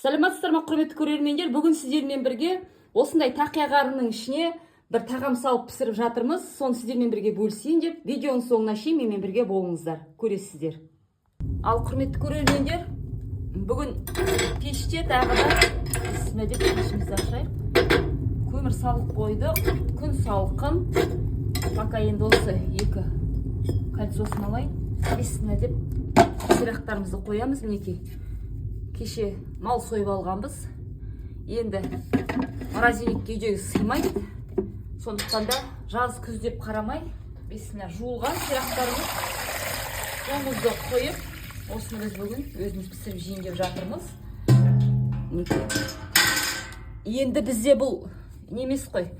Сәлеметсіздер ме, құрметті көрермендер? Бүгін сіздермен бірге осындай тақия қарынның ішіне бір тағам салып пісіріп жатырмыз. Соны сіздермен бірге бөлісейін деп, видеоның соңына шейін менімен бірге болыңыздар. Көресіздер. Ал құрметті көрермендер, бүгін пеште тағы да бисмилля деп пешімізді ашайық. Көмір салып қойдық. Күн салқын. Пока енді осы екі кольцосын алайын. Бисмилля деп сирақтарымызды қоямыз. Мінекей. Кеше мал сойып алғанбыз. Енді морозильникке үйдегі сыймайды. Сондықтан да жаз күз деп қарамай, бисмилля жуылған сирақтарымыз соңымызды қойып, осыны біз бүгін өзіміз пісіріп жейін деп жатырмыз. Енді бізде бұл немес қой.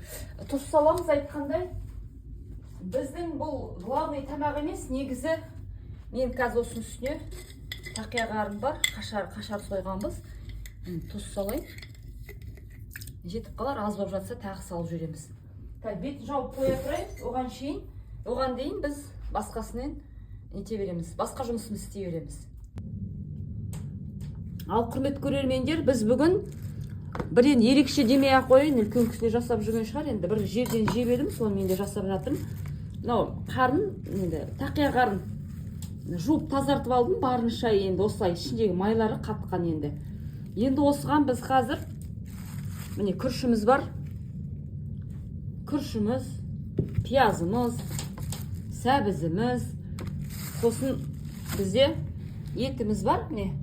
Тұз саламыз айтқандай. Біздің бұл главный тамақ емес, негізі мен қазір осының үстіне тақия қарын бар, қашар сойғанбыз. Тұз салайын. Жетіп қалар, аз болып жатса тағы салып жүреміз. Бетін жауып қоя тұрайын, оған дейін біз басқасынан нете береміз, басқа жұмысымыз істей береміз. Ал құрметті көрермендер, біз бүгін бірден ерекше демей ақ қояйын, үлкен кісілер жасап жүрген шығар, енді бір жерден жеп едім, соны мен де жасап жатырмын. Мынау қарын, енді тақия қарын жуып тазартып алдым, барынша енді осылай ішіндегі майлары қатқан енді. Енді осыған біз қазір міне күршіміз бар. Күршіміз, пиязымыз, сәбізіміз, сосын бізде етіміз бар. Міне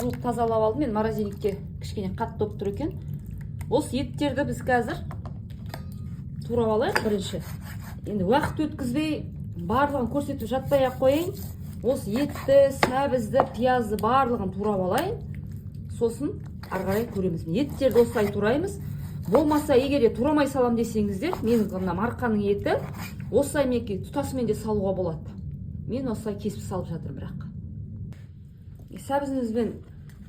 жуып тазалап алдым. Мен морозильникке кішкене қатты болып тұр екен. Осы еттерді біз қазір турап алайық бірінші. Енді уақыт өткізбей барлығын көрсетіп жатпай ақ қояйын. Осы етті, сәбізді, пиязды барлығын турап алайын. Сосын ары қарай көреміз. Еттерді осылай тураймыз. Болмаса, егер турамай салам десеңіздер, менің мына марқаның еті осылай меке тұтасымен де салуға болады. Мен осылай кесіп салып жатырмын бірақ. Сәбізімізбен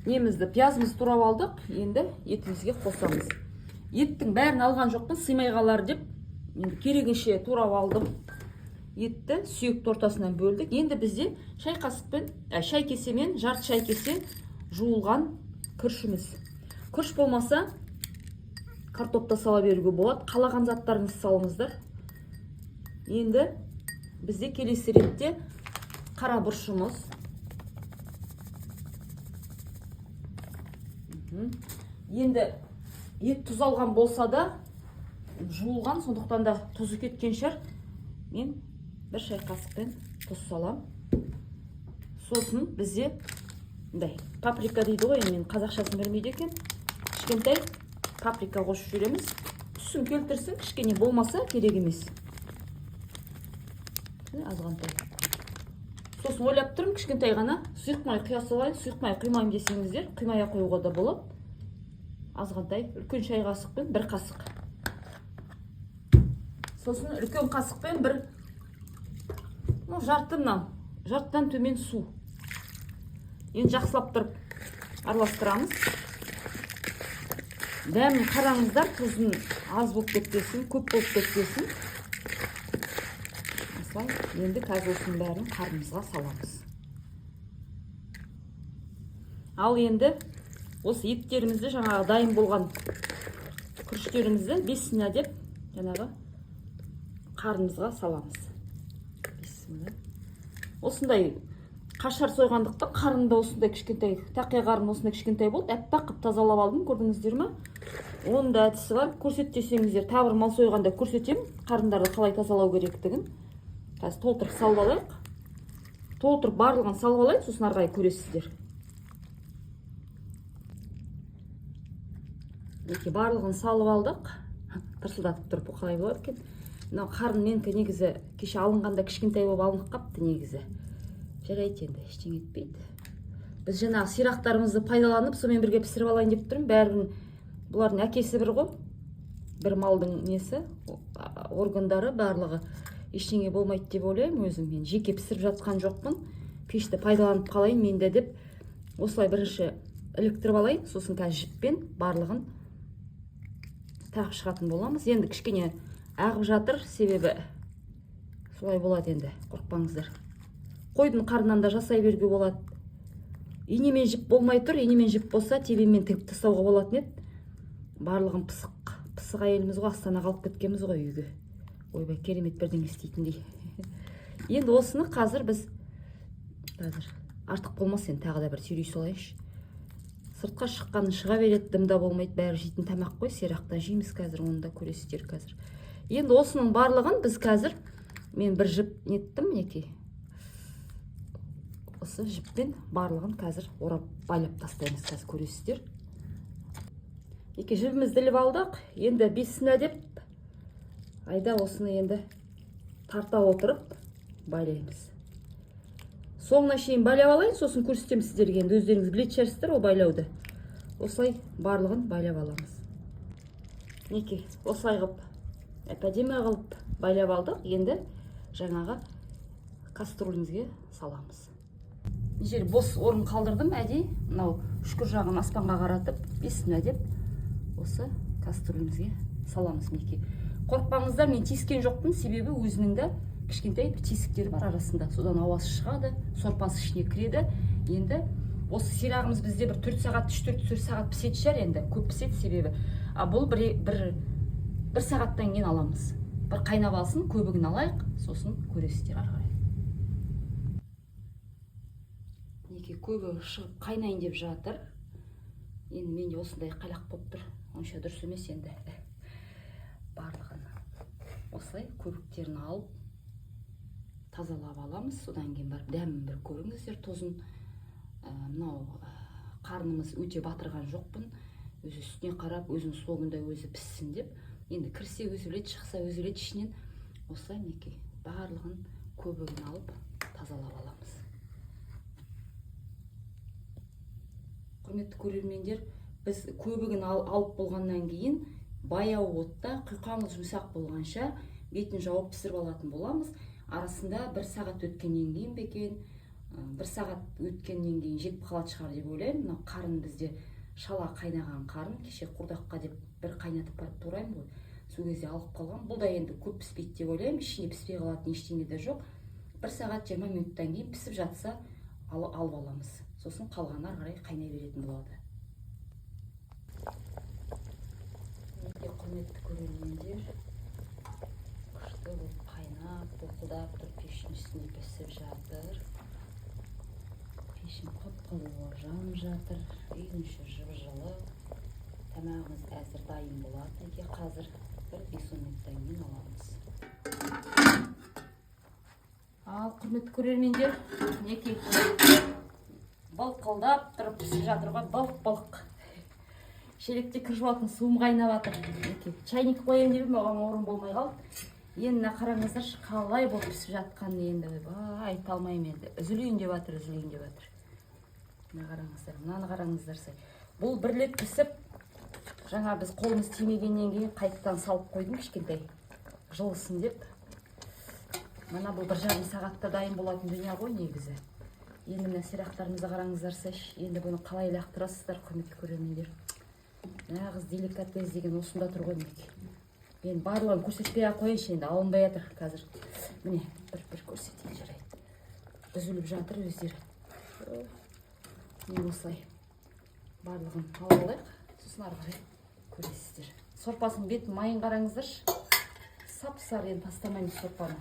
немізді, пиязымызды турап алдық. Енді етімізге қосамыз. Еттің бәрін алған жоқпын, сыймай қалар деп, енді керегінше турап алдым. Етті сүйек ортасынан бөлдік. Енді бізде шай қасықпен, шай кесемен, жарты шай кесе жуылған күршіміз. Күрш болмаса, картопта сала беруге болады. Қалаған заттарыңызды салыңыздар. Енді бізде келесі ретте қара бұршымыз. Енді ет тұз алған болса да жуылған, сондықтан да тұзы кеткен шығар. Мен бір шай қасықпен тұз салам. Сосын бізде паприка дейді ғой, мен қазақшасын білмейді екен. Кішкентай паприка қосып жүреміз. Түсін келтірсін, кішкене болмаса керек емес. Азғантай. Сосын ойлап тұрмын, кішкентай ғана сұйықмай құя салайын, сұйықмай құймайым десеңіздер, құймай қоюға да болады. Азғантай, үлкен шай қасықпен бір қасық. Сосын үлкен қасықпен бір жартыдан төмен су. Енді жақсылап тұрып араластырамыз. Дәмін қараңыздар, тұзын аз болып кетпесін, көп болып кетпесін. Осылай, енді қазір осының бәрін қарнымызға саламыз. Ал енді осы еттерімізді, жаңағы дайын болған күріштерімізді бисмилля деп жаңағы қарнымызға саламыз. Бисмилля. Осындай қашар сойғандықтан қарында осындай кішкентай, тақия қарын осындай кішкентай болды. Әппақ қып тазалап алдым, көрдіңіздер ме? Оның да әдісі бар. Көрсет десеңіздер, тағы бір мал сойғанда көрсетемін, қарындарды қалай тазалау керектігін. Қазір толтырып салып алайық. Толтырып барлығын салып алайық, сосын ары қарай көресіздер. Барлығын салып алдық. Тырсылдатып тұрып қалай болады екен. Мынау қарын менікі негізі кеше алынғанда кішкентай болып алынып қапты негізі. Жарайды енді, ештеңе етпейді. Біз жаңағы сирақтарымызды пайдаланып, сонымен бірге пісіріп алайын деп тұрмын. Бәрінің бұлардың әкесі бір ғой. Бір малдың несі, органдары барлығы ештеңе болмайды деп ойлаймын өзім. Мен жеке пісіріп жатқан жоқпын. Пешті пайдаланып қалайын мен де деп, осылай бірінші іліктіріп алайын, сосын қазір жіппен барлығын тағып шығатын боламыз. Енді кішкене ағып жатыр, себебі солай болады енді, қорықпаңыздар. Қойдың қарнынан да жасай беруге болады. инемен жіп болмай тұр. Инемен жіп болса тебенмен тігіп тастауға болатын еді. Барлығын пысық әйеліміз ғой, Астанаға алып кеткенбіз ғой үйге. Ойбай, керемет бірдеңе істейтіндей. Енді осыны қазір біз артық болмас, енді тағы да бір сүйрей салайыншы. Сыртқа шыққаны шыға береді, дымда болмайды, бәрі жейтін тамақ қой, сирақта жейміз қазір, оны да көресіздер қазір. Енді осының барлығын біз қазір, мен бір жіп неттім, мінекей. Осы жіппен барлығын қазір орап байлап тастаймыз, қазір көресіздер. Жібімізді іліп алдық, енді бисмилла деп айда осыны енді тарта отырып байлаймыз. Соңына шейін байлап алайын, сосын көрсетемін сіздерге. Енді өздеріңіз білетін шығарсыздар ол байлауды. Осылай барлығын байлап аламыз. Мінекей, осылай қылып, әдемі қылып байлап алдық. Енді жаңағы кастрюлемізге саламыз. Жер бос орын қалдырдым, әдейі мынау үшкір жағын аспанға қаратып, бисмилла деп осы кастрюлемізге саламыз. Мінекей, қорықпаңыздар, мен тескен жоқпын, себебі өзінің де кішкентай бір тесіктері бар арасында. Содан ауасы шығады, сорпасы ішіне кіреді. Енді осы сирағымыз бізде бір 4 сағат, 3-4 сағат пісетін шығар, енді көп піседі себебі. Бұл бір сағаттан кейін аламыз. Бір қайнап алсын, көбігін алайық, сосын көресіздер ары қарай. Мінекей, көбігі шығып қайнайын деп жатыр. Енді менде осындай қайлақ болып тұр. Онша дұрыс емес енді. Барлығын осылай көбіктерін алып тазалап аламыз. Содан кейін барып дәмін бір көріңіздер, тозын. Мынау қарнымыз өте батырған жоқпын. Өзі үстіне қарап, өзінің соғында өзі піссін деп. Енді кірсе өзі өледі, шықса өзі өледі ішінен. Осылай мінекей барлығын көбігін алып тазалап аламыз. Құрметті көрермендер, біз көбігін алып болғаннан кейін баяу отта құйқамыз жұмсақ болғанша бетін жауып пісіріп алатын боламыз. Арасында 1 сағат өткеннен кейін бекен, 1 сағат өткеннен кейін жетіп қалады шығар деп ойлаймын. Мына қарын бізде шала қайнаған қарын, кеше құрдаққа деп бір қайнатып барып тураймын ғой. Сол кезде алып қалған. Бұл да енді көп піспейді деп ойлаймын. Ішіне піспей қалатын ештеңе де жоқ. 1 сағат 20 минуттан кейін пісіп жатса алып аламыз. Сосын қалғаны ары қарай қайнай беретін болады. Құрметті көрермендер, күшті болып қайнап, толқылдап тұр, пештің үстінде пісіп жатыр. Пешім қып-қызыл жанып жатыр, үйдің іші жып-жылы. Тамағымыз әзір дайын болады. Қазір бір 5-10 минуттан кейін аламыз. Ал құрметті көрермендер, мінекей былқылдап тұрып пісіп жатыр ғой, былқ-былқ. Шелекте кір жуатын суым қайнап жатыр. Чайник қояйын деп оған орын болмай қалды. Енді қараңыздар, қалай болып пісіп жатқанын енді айта алмаймын енді. Үзілейін деп жатыр, үзілейін деп жатыр. Мына қараңыздар, мынаны қараңыздар. Бұл бірлеп пісіп, жаңа біз қолымыз тимегеннен кейін қайтадан салып қойдым кішкентай. Жылысын деп. Мына бұл 1,5 сағатта дайын болатын дүние ғой негізі. Енді мына сирақтарымызды қараңыздар, енді бұны қалай лақтырасыздар, құрметті көрермендер. Нағыз деликатес деген осында тұр ғой мінекей. Мен барлығын көрсетпей қояйыншы, енді алынбай жатыр қазір. Міне, бір көрсетейін жарайды. Үзіліп жатыр өздері. Мен осылай барлығын алып алайық, сосын ары қарай көресіздер. Сорпасының бетін майын қараңыздаршы. Сап-сары, енді тастамаймыз сорпаны.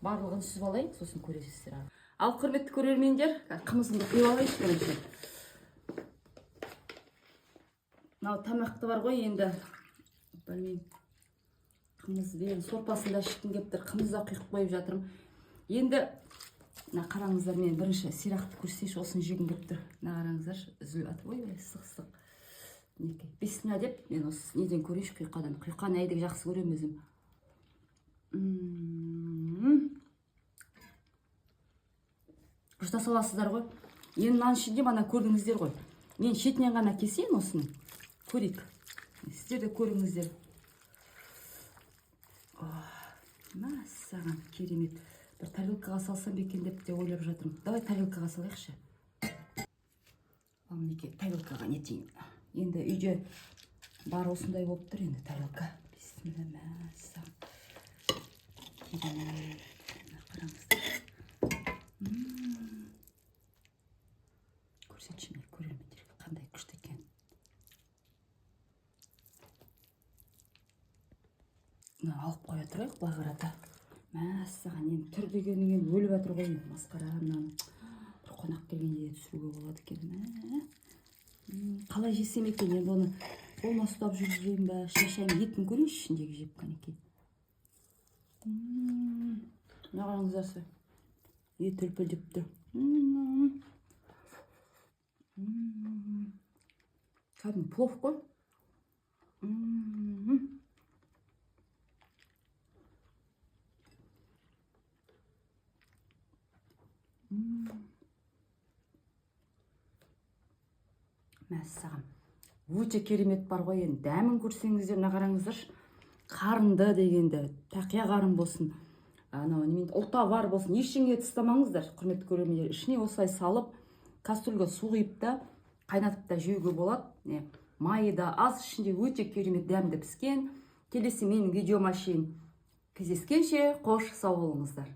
Барлығын сүзіп алайын, сосын көресіздер. Ал құрметті көрермендер, қымызымды құйып алайыншы бірінші. Мынау тамақты бар ғой, енді білмеймін. Қымыз бен сорпасында ішкім келіп тұр, қымызда құйып қойып жатырмын. Енді мына қараңыздар, мен бірінші сирақты көрсетейінші, осыны жегім келіп тұр. Мына қараңыздар, үзіліп жатыр. Ой, ыстық-ыстық. Мінекей, бисмилла деп, мен осы неден көрейінші құйқадан. Құйқаны әйдік жақсы көремін өзім. Жұта саласыздар ғой. Енді мынаның ішінде мана көрдіңіздер ғой. Мен шетінен ғана кесейін осыны. Көрейік. Сіздер де көріңіздер. Мәссаған, керемет. Бір тарелкаға салсам екен деп те ойлап жатырмын. Давай тарелкаға салайықшы. Ал мінекей тарелкаға нетейін. Енді үйде бар осындай болып тұр енді тарелка. Бисмилла, мәссаған. Қараңыздар. көрсетші міне көрермендерге қандай күшті екен. Мына алып қоя тұрайық былай қарата. Мәссаған енді түр дегеннен кейін өліп жатыр ғой енді масқара. Мынаны бір қонақ келгенде түсіруге болады екен. Қалай жесем екен енді оны қолыма ұстап жүргізейін ба, шашайын, етін көрейінші ішіндегі жеп қанекей. Мына қараңыздаршы, ет үлпілдеп тұр. Кәдімгі плов қой. Мәссаған, өте керемет бар ғой енді. Дәмін көрсеңіздер, мына қараңыздаршы, қарынды дегенді, тақия қарын болсын, ұлта бар болсын, ештеңе тастамаңыздар, құрметті көрермендер. Ішіне осылай салып, кастрюльға су құйып та, қайнатып та жеуге болады. Майы да аз, ішінде өте керемет дәмді піскен. Келесі менің видеома шейін кездескенше, қош сау болыңыздар.